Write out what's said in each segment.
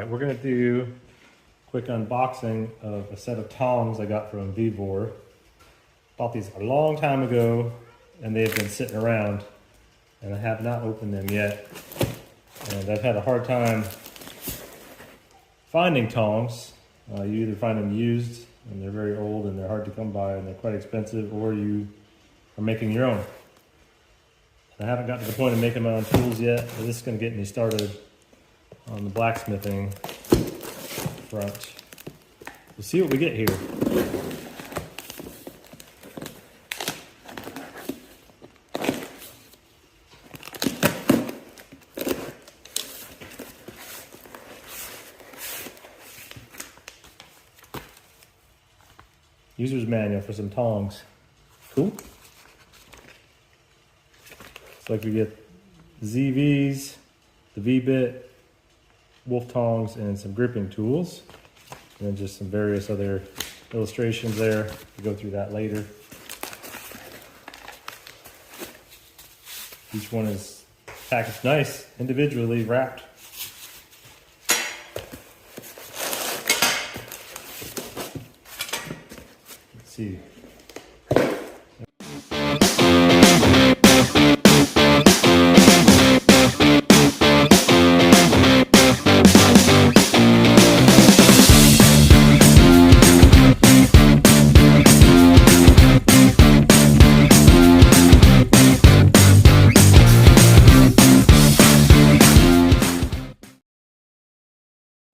Alright, we're going to do a quick unboxing of a set of tongs I got from Vevor. Bought these a long time ago and they've been sitting around and I have not opened them yet. And I've had a hard time finding tongs. You either find them used and they're very old and they're hard to come by and they're quite expensive, or you are making your own. I haven't gotten to the point of making my own tools yet, but this is going to get me started on the blacksmithing front. We'll see what we get here. User's manual for some tongs. Cool. It's like we get ZVs, the V-bit, wolf tongs, and some gripping tools. And then just some various other illustrations there. We'll go through that later. Each one is packaged nice, individually wrapped. Let's see.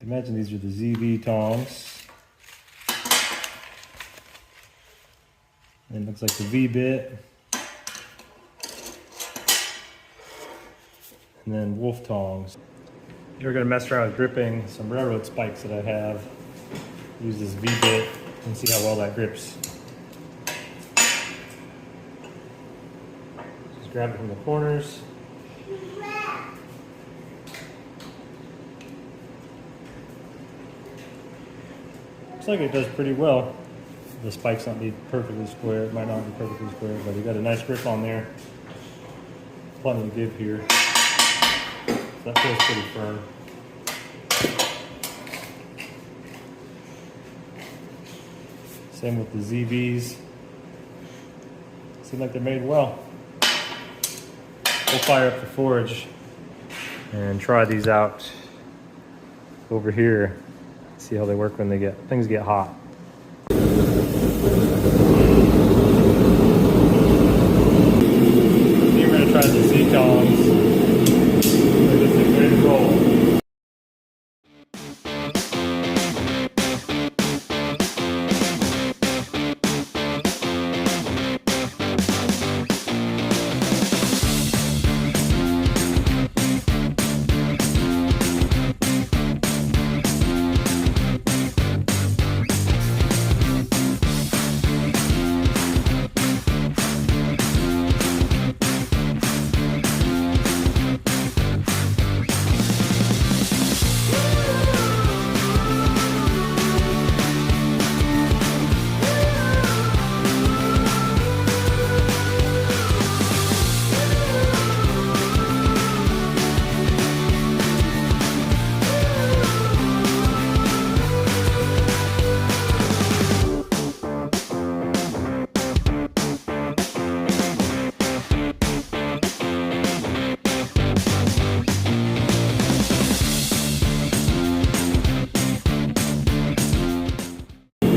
Imagine these are the ZV tongs. And it looks like the V-bit. And then wolf tongs. We're going to mess around with gripping some railroad spikes that I have. Use this V-bit and see how well that grips. Just grab it from the corners. Looks like it does pretty well. The spike's not be perfectly square. It might not be perfectly square, but you got a nice grip on there. Plenty to give here. That feels pretty firm. Same with the ZVs. Seem like they're made well. We'll fire up the forge and try these out over here. See how they work when things get hot. Here we're going to try the Z tongs. This is ready to roll.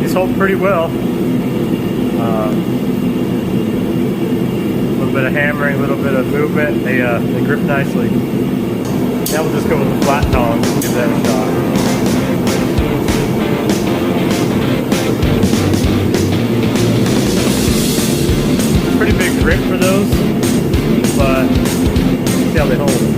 These hold pretty well. A little bit of hammering, a little bit of movement. They grip nicely. Now we'll just go with the flat tongs and give that a shot. Pretty big grip for those, but see how they hold.